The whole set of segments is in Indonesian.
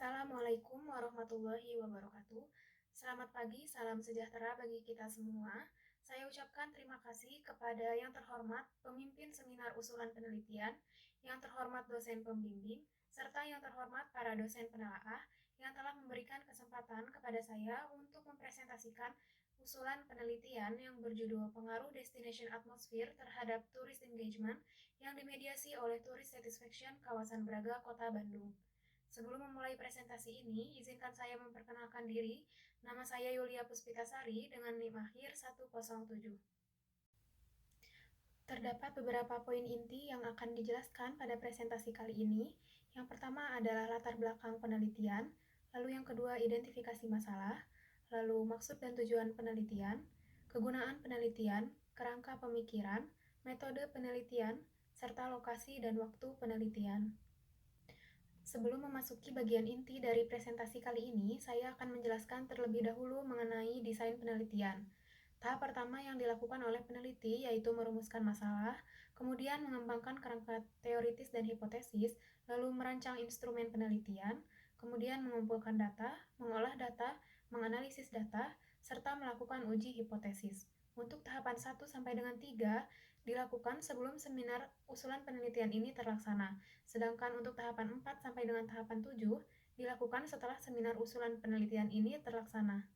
Assalamualaikum warahmatullahi wabarakatuh. Selamat pagi, salam sejahtera bagi kita semua. Saya ucapkan terima kasih kepada yang terhormat pemimpin seminar usulan penelitian, yang terhormat dosen pembimbing, serta yang terhormat para dosen penelaah yang telah memberikan kesempatan kepada saya untuk mempresentasikan usulan penelitian yang berjudul Pengaruh Destination Atmosphere terhadap Tourist Engagement yang dimediasi oleh Tourist Satisfaction Kawasan Braga, Kota Bandung. Sebelum memulai presentasi ini, izinkan saya memperkenalkan diri. Nama saya Yulia Puspitasari dengan NIM akhir 107. Terdapat beberapa poin inti yang akan dijelaskan pada presentasi kali ini. Yang pertama adalah latar belakang penelitian, lalu yang kedua identifikasi masalah, lalu maksud dan tujuan penelitian, kegunaan penelitian, kerangka pemikiran, metode penelitian, serta lokasi dan waktu penelitian. Sebelum memasuki bagian inti dari presentasi kali ini, saya akan menjelaskan terlebih dahulu mengenai desain penelitian. Tahap pertama yang dilakukan oleh peneliti yaitu merumuskan masalah, kemudian mengembangkan kerangka teoritis dan hipotesis, lalu merancang instrumen penelitian, kemudian mengumpulkan data, mengolah data, menganalisis data, serta melakukan uji hipotesis. Untuk tahapan 1 sampai dengan 3 dilakukan sebelum seminar usulan penelitian ini terlaksana. Sedangkan untuk tahapan 4 sampai dengan tahapan 7 dilakukan setelah seminar usulan penelitian ini terlaksana.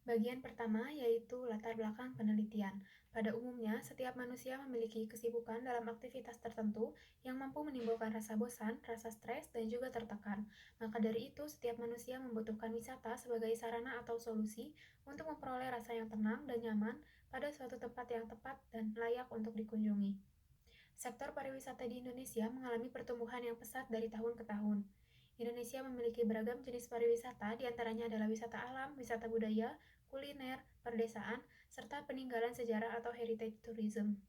Bagian pertama yaitu latar belakang penelitian. Pada umumnya, setiap manusia memiliki kesibukan dalam aktivitas tertentu yang mampu menimbulkan rasa bosan, rasa stres, dan juga tertekan. Maka dari itu, setiap manusia membutuhkan wisata sebagai sarana atau solusi untuk memperoleh rasa yang tenang dan nyaman pada suatu tempat yang tepat dan layak untuk dikunjungi. Sektor pariwisata di Indonesia mengalami pertumbuhan yang pesat dari tahun ke tahun. Indonesia memiliki beragam jenis pariwisata, diantaranya adalah wisata alam, wisata budaya, kuliner, perdesaan, serta peninggalan sejarah atau heritage tourism.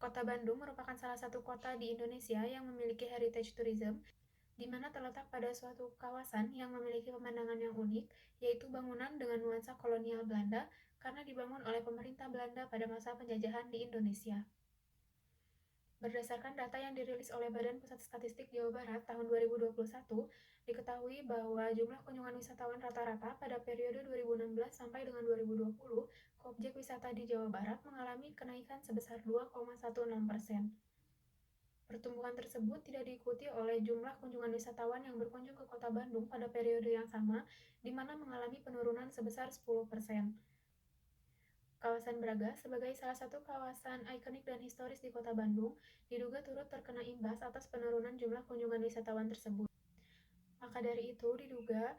Kota Bandung merupakan salah satu kota di Indonesia yang memiliki heritage tourism, di mana terletak pada suatu kawasan yang memiliki pemandangan yang unik, yaitu bangunan dengan nuansa kolonial Belanda karena dibangun oleh pemerintah Belanda pada masa penjajahan di Indonesia. Berdasarkan data yang dirilis oleh Badan Pusat Statistik Jawa Barat tahun 2021, diketahui bahwa jumlah kunjungan wisatawan rata-rata pada periode 2016 sampai dengan 2020 ke objek wisata di Jawa Barat mengalami kenaikan sebesar 2,16%. Pertumbuhan tersebut tidak diikuti oleh jumlah kunjungan wisatawan yang berkunjung ke Kota Bandung pada periode yang sama, di mana mengalami penurunan sebesar 10%. Kawasan Braga, sebagai salah satu kawasan ikonik dan historis di Kota Bandung, diduga turut terkena imbas atas penurunan jumlah kunjungan wisatawan tersebut. Maka dari itu, diduga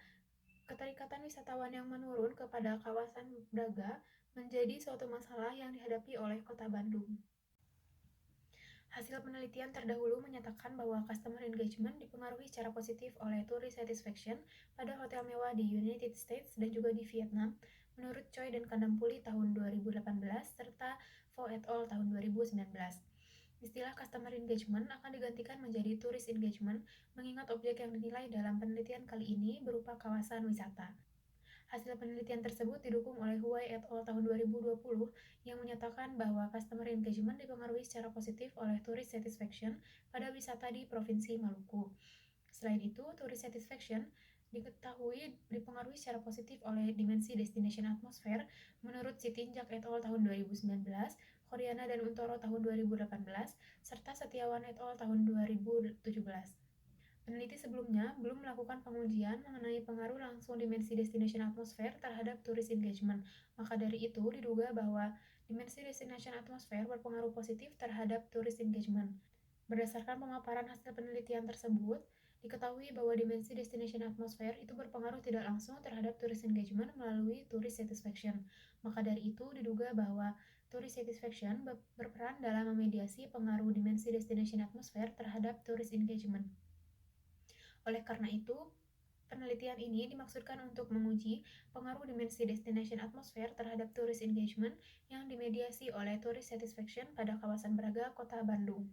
keterikatan wisatawan yang menurun kepada kawasan Braga menjadi suatu masalah yang dihadapi oleh Kota Bandung. Hasil penelitian terdahulu menyatakan bahwa customer engagement dipengaruhi secara positif oleh tourist satisfaction pada hotel mewah di United States dan juga di Vietnam, menurut Choi dan Kandampuli tahun 2018 serta Vo et al. Tahun 2019. Istilah customer engagement akan digantikan menjadi tourist engagement, mengingat objek yang dinilai dalam penelitian kali ini berupa kawasan wisata. Hasil penelitian tersebut didukung oleh Huai et al. Tahun 2020 yang menyatakan bahwa customer engagement dipengaruhi secara positif oleh tourist satisfaction pada wisata di Provinsi Maluku. Selain itu, tourist satisfaction diketahui dipengaruhi secara positif oleh dimensi destination atmosphere menurut Sitinjak et al. Tahun 2019, Koryana dan Untoro tahun 2018, serta Setiawan et al. Tahun 2017. Peneliti sebelumnya belum melakukan pengujian mengenai pengaruh langsung dimensi destination atmosphere terhadap tourist engagement. Maka dari itu, diduga bahwa dimensi destination atmosphere berpengaruh positif terhadap tourist engagement. Berdasarkan pemaparan hasil penelitian tersebut, diketahui bahwa dimensi destination atmosphere itu berpengaruh tidak langsung terhadap tourist engagement melalui tourist satisfaction. Maka dari itu, diduga bahwa tourist satisfaction berperan dalam memediasi pengaruh dimensi destination atmosphere terhadap tourist engagement. Oleh karena itu, penelitian ini dimaksudkan untuk menguji pengaruh dimensi destination atmosphere terhadap tourist engagement yang dimediasi oleh tourist satisfaction pada kawasan Braga, Kota Bandung.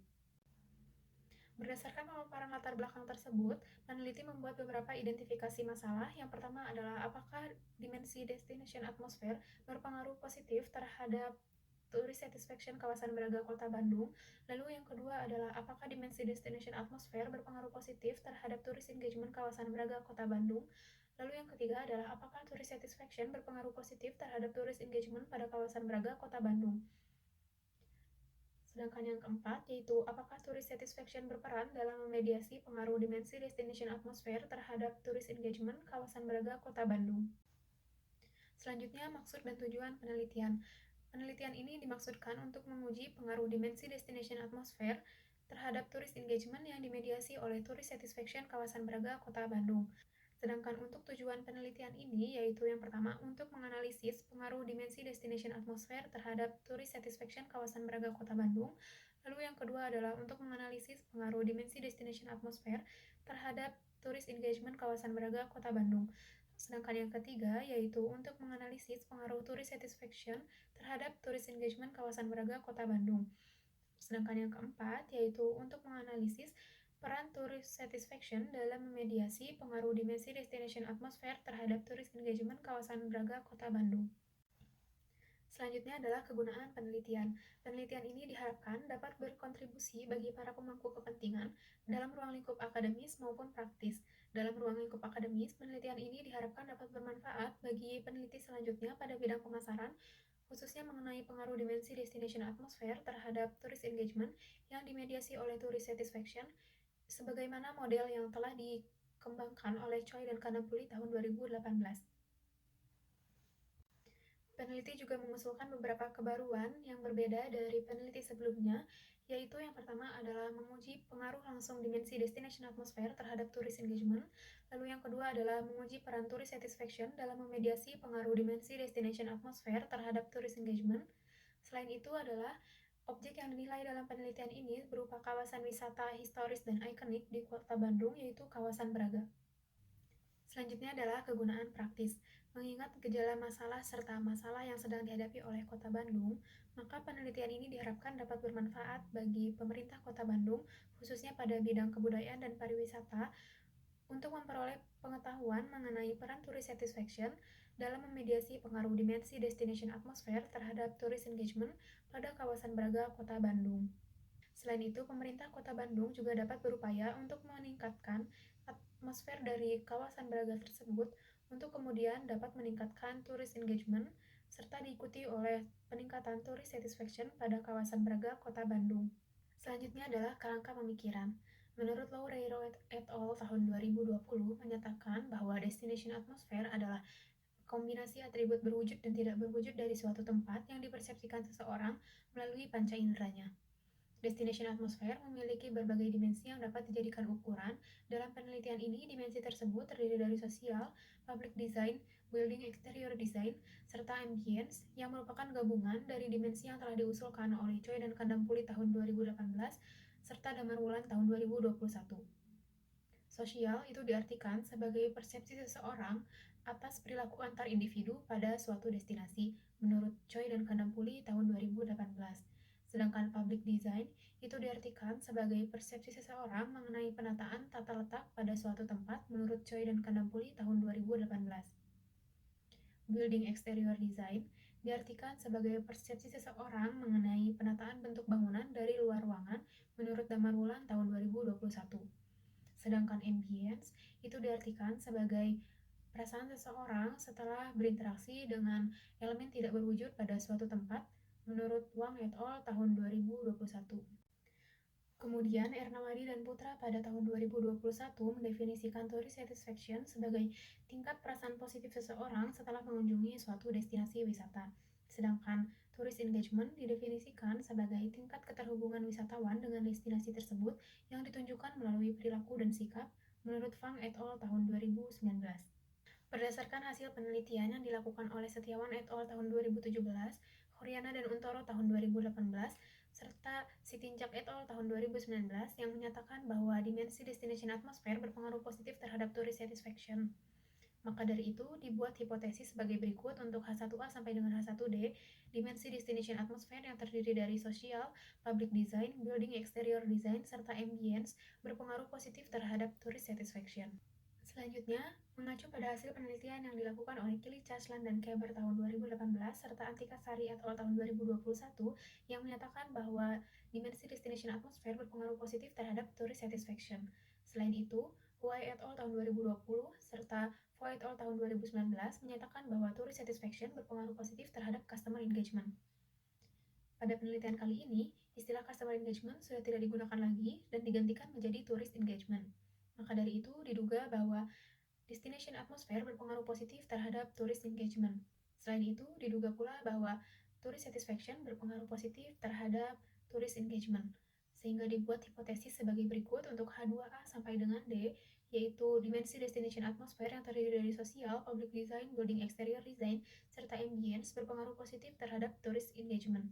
Berdasarkan pemaparan latar belakang tersebut, peneliti membuat beberapa identifikasi masalah. Yang pertama adalah apakah dimensi destination atmosphere berpengaruh positif terhadap tourist satisfaction kawasan Braga Kota Bandung. Lalu yang kedua adalah apakah dimensi destination atmosfer berpengaruh positif terhadap tourist engagement kawasan Braga Kota Bandung. Lalu yang ketiga adalah apakah tourist satisfaction berpengaruh positif terhadap tourist engagement pada kawasan Braga Kota Bandung. Sedangkan yang keempat yaitu apakah tourist satisfaction berperan dalam memediasi pengaruh dimensi destination atmosfer terhadap tourist engagement kawasan Braga Kota Bandung. Selanjutnya, maksud dan tujuan penelitian. Penelitian ini dimaksudkan untuk menguji pengaruh dimensi destination atmosfer terhadap tourist engagement yang dimediasi oleh tourist satisfaction kawasan Braga Kota Bandung. Sedangkan untuk tujuan penelitian ini yaitu yang pertama untuk menganalisis pengaruh dimensi destination atmosfer terhadap tourist satisfaction kawasan Braga Kota Bandung. Lalu yang kedua adalah untuk menganalisis pengaruh dimensi destination atmosfer terhadap tourist engagement kawasan Braga Kota Bandung. Sedangkan yang ketiga yaitu untuk menganalisis pengaruh tourist satisfaction terhadap tourist engagement kawasan Braga Kota Bandung. Sedangkan yang keempat yaitu untuk menganalisis peran tourist satisfaction dalam memediasi pengaruh dimensi destination atmosfer terhadap tourist engagement kawasan Braga Kota Bandung. Selanjutnya adalah kegunaan penelitian. Penelitian ini diharapkan dapat berkontribusi bagi para pemangku kepentingan dalam ruang lingkup akademis maupun praktis. Dalam ruang lingkup akademis, penelitian ini diharapkan dapat bermanfaat bagi peneliti selanjutnya pada bidang pemasaran, khususnya mengenai pengaruh dimensi destination atmosfer terhadap tourist engagement yang dimediasi oleh tourist satisfaction, sebagaimana model yang telah dikembangkan oleh Choi dan Kanampuli tahun 2018. Peneliti juga mengusulkan beberapa kebaruan yang berbeda dari peneliti sebelumnya, yaitu yang pertama adalah menguji pengaruh langsung dimensi destination atmosfer terhadap tourist engagement, lalu yang kedua adalah menguji peran tourist satisfaction dalam memediasi pengaruh dimensi destination atmosfer terhadap tourist engagement. Selain itu adalah objek yang dinilai dalam penelitian ini berupa kawasan wisata historis dan ikonik di Kota Bandung, yaitu kawasan Braga. Selanjutnya adalah kegunaan praktis. Mengingat gejala masalah serta masalah yang sedang dihadapi oleh Kota Bandung, maka penelitian ini diharapkan dapat bermanfaat bagi pemerintah Kota Bandung, khususnya pada bidang kebudayaan dan pariwisata, untuk memperoleh pengetahuan mengenai peran tourist satisfaction dalam memediasi pengaruh dimensi destination atmosfer terhadap tourist engagement pada kawasan Braga, Kota Bandung. Selain itu, pemerintah Kota Bandung juga dapat berupaya untuk meningkatkan atmosfer dari kawasan Braga tersebut untuk kemudian dapat meningkatkan tourist engagement serta diikuti oleh peningkatan tourist satisfaction pada kawasan Braga, Kota Bandung. Selanjutnya adalah kerangka pemikiran. Menurut Loureiro et al. Tahun 2020 menyatakan bahwa destination atmosfer adalah kombinasi atribut berwujud dan tidak berwujud dari suatu tempat yang dipersepsikan seseorang melalui panca inderanya. Destination atmosfer memiliki berbagai dimensi yang dapat dijadikan ukuran. Dalam penelitian ini, dimensi tersebut terdiri dari sosial, public design, building exterior design, serta ambience yang merupakan gabungan dari dimensi yang telah diusulkan oleh Choi dan Kandampuli tahun 2018 serta Damarwulan tahun 2021. Sosial itu diartikan sebagai persepsi seseorang atas perilaku antar individu pada suatu destinasi menurut Choi dan Kandampuli tahun 2018. Sedangkan public design itu diartikan sebagai persepsi seseorang mengenai penataan tata letak pada suatu tempat menurut Choi dan Kandampuli tahun 2018. Building exterior design diartikan sebagai persepsi seseorang mengenai penataan bentuk bangunan dari luar ruangan menurut Damarwulan tahun 2021. Sedangkan ambience itu diartikan sebagai perasaan seseorang setelah berinteraksi dengan elemen tidak berwujud pada suatu tempat menurut Wang et al. Tahun 2021. Kemudian Ernawadi dan Putra pada tahun 2021 mendefinisikan tourist satisfaction sebagai tingkat perasaan positif seseorang setelah mengunjungi suatu destinasi wisata. Sedangkan tourist engagement didefinisikan sebagai tingkat keterhubungan wisatawan dengan destinasi tersebut yang ditunjukkan melalui perilaku dan sikap menurut Fang et al. Tahun 2019. Berdasarkan hasil penelitian yang dilakukan oleh Setiawan et al. Tahun 2017, Horyana dan Untoro tahun 2018, serta Sitinjak et al. Tahun 2019 yang menyatakan bahwa dimensi destination atmosfer berpengaruh positif terhadap tourist satisfaction. Maka dari itu, dibuat hipotesis sebagai berikut untuk H1A sampai dengan H1D, dimensi destination atmosfer yang terdiri dari sosial, public design, building exterior design, serta ambience berpengaruh positif terhadap tourist satisfaction. Selanjutnya, mengacu pada hasil penelitian yang dilakukan oleh Kili Chaslan dan Keber tahun 2018 serta Antika Sari et al. Tahun 2021 yang menyatakan bahwa dimensi destination atmosfer berpengaruh positif terhadap tourist satisfaction. Selain itu, Huai et al. Tahun 2020 serta Foy et al. Tahun 2019 menyatakan bahwa tourist satisfaction berpengaruh positif terhadap customer engagement. Pada penelitian kali ini, istilah customer engagement sudah tidak digunakan lagi dan digantikan menjadi tourist engagement. Maka dari itu, diduga bahwa destination atmosfer berpengaruh positif terhadap tourist engagement. Selain itu, diduga pula bahwa tourist satisfaction berpengaruh positif terhadap tourist engagement. Sehingga dibuat hipotesis sebagai berikut untuk H2A sampai dengan D, yaitu dimensi destination atmosfer yang terdiri dari sosial, public design, building exterior design, serta ambience berpengaruh positif terhadap tourist engagement.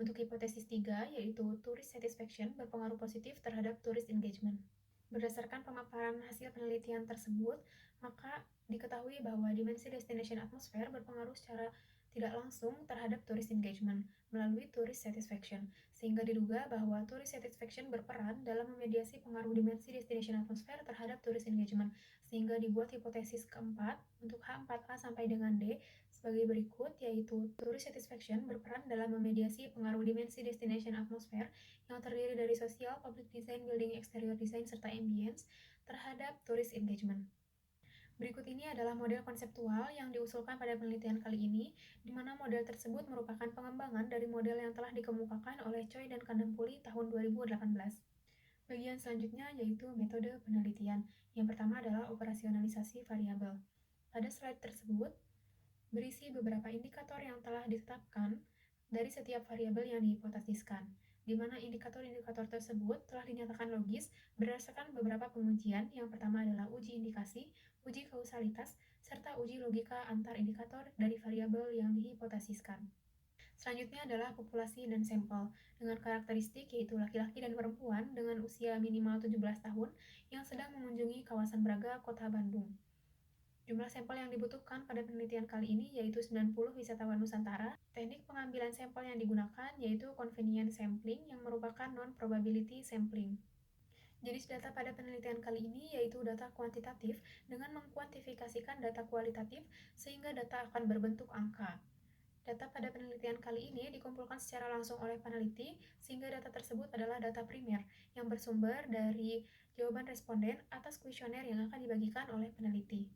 Untuk hipotesis 3, yaitu tourist satisfaction berpengaruh positif terhadap tourist engagement. Berdasarkan pemaparan hasil penelitian tersebut, maka diketahui bahwa dimensi destination atmosfer berpengaruh secara tidak langsung terhadap tourist engagement melalui tourist satisfaction, sehingga diduga bahwa tourist satisfaction berperan dalam memediasi pengaruh dimensi destination atmosfer terhadap tourist engagement, sehingga dibuat hipotesis keempat untuk H4A sampai dengan D sebagai berikut, yaitu tourist satisfaction berperan dalam memediasi pengaruh dimensi destination atmosfer yang terdiri dari sosial, public design, building exterior design, serta ambience terhadap tourist engagement. Berikut ini adalah model konseptual yang diusulkan pada penelitian kali ini, di mana model tersebut merupakan pengembangan dari model yang telah dikemukakan oleh Choi dan Kanampuli tahun 2018. Bagian selanjutnya yaitu metode penelitian. Yang pertama adalah operasionalisasi variabel. Pada slide tersebut, berisi beberapa indikator yang telah ditetapkan dari setiap variabel yang dihipotesiskan, di mana indikator-indikator tersebut telah dinyatakan logis berdasarkan beberapa pengujian. Yang pertama adalah uji indikasi, uji kausalitas, serta uji logika antar indikator dari variabel yang dihipotesiskan. Selanjutnya adalah populasi dan sampel, dengan karakteristik yaitu laki-laki dan perempuan dengan usia minimal 17 tahun yang sedang mengunjungi kawasan Braga, Kota Bandung. Jumlah sampel yang dibutuhkan pada penelitian kali ini yaitu 90 wisatawan Nusantara. Teknik pengambilan sampel yang digunakan yaitu convenient sampling yang merupakan non-probability sampling. Jenis data pada penelitian kali ini yaitu data kuantitatif dengan mengkuantifikasikan data kualitatif sehingga data akan berbentuk angka. Data pada penelitian kali ini dikumpulkan secara langsung oleh peneliti sehingga data tersebut adalah data primer yang bersumber dari jawaban responden atas kuesioner yang akan dibagikan oleh peneliti.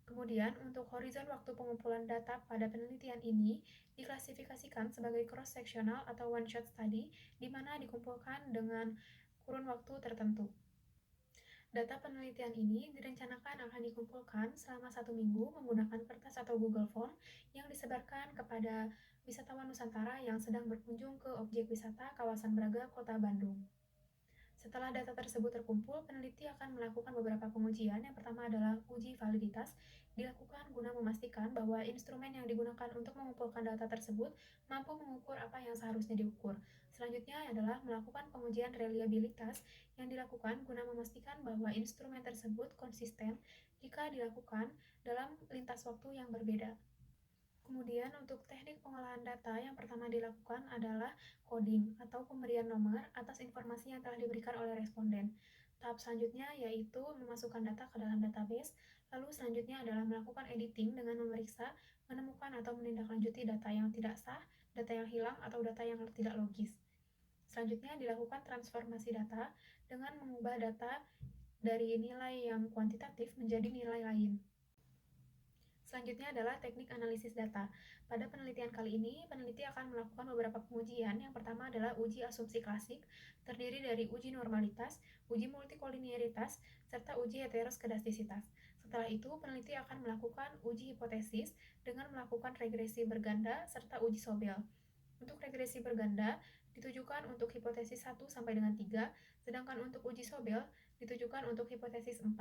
Kemudian, untuk horizon waktu pengumpulan data pada penelitian ini diklasifikasikan sebagai cross-sectional atau one-shot study, di mana dikumpulkan dengan kurun waktu tertentu. Data penelitian ini direncanakan akan dikumpulkan selama 1 minggu menggunakan kertas atau Google Form yang disebarkan kepada wisatawan Nusantara yang sedang berkunjung ke objek wisata kawasan Braga, Kota Bandung. Setelah data tersebut terkumpul, peneliti akan melakukan beberapa pengujian. Yang pertama adalah uji validitas, dilakukan guna memastikan bahwa instrumen yang digunakan untuk mengumpulkan data tersebut mampu mengukur apa yang seharusnya diukur. Selanjutnya adalah melakukan pengujian reliabilitas yang dilakukan guna memastikan bahwa instrumen tersebut konsisten jika dilakukan dalam lintas waktu yang berbeda. Kemudian untuk teknik pengolahan data yang pertama dilakukan adalah coding atau pemberian nomor atas informasi yang telah diberikan oleh responden. Tahap selanjutnya yaitu memasukkan data ke dalam database, lalu selanjutnya adalah melakukan editing dengan memeriksa, menemukan atau menindaklanjuti data yang tidak sah, data yang hilang, atau data yang tidak logis. Selanjutnya dilakukan transformasi data dengan mengubah data dari nilai yang kuantitatif menjadi nilai lain. Selanjutnya adalah teknik analisis data. Pada penelitian kali ini, peneliti akan melakukan beberapa pengujian. Yang pertama adalah uji asumsi klasik, terdiri dari uji normalitas, uji multikolinearitas, serta uji heteroskedastisitas. Setelah itu, peneliti akan melakukan uji hipotesis dengan melakukan regresi berganda serta uji Sobel. Untuk regresi berganda ditujukan untuk hipotesis 1 sampai dengan 3, sedangkan untuk uji Sobel ditujukan untuk hipotesis 4.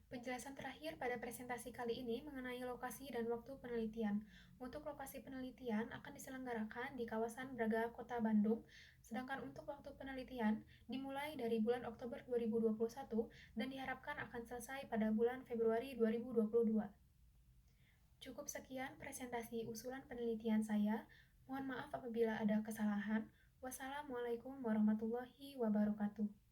Penjelasan terakhir pada presentasi kali ini mengenai lokasi dan waktu penelitian. Untuk lokasi penelitian akan diselenggarakan di kawasan Braga, Kota Bandung, sedangkan untuk waktu penelitian dimulai dari bulan Oktober 2021 dan diharapkan akan selesai pada bulan Februari 2022. Cukup sekian presentasi usulan penelitian saya. Mohon maaf apabila ada kesalahan. Wassalamualaikum warahmatullahi wabarakatuh.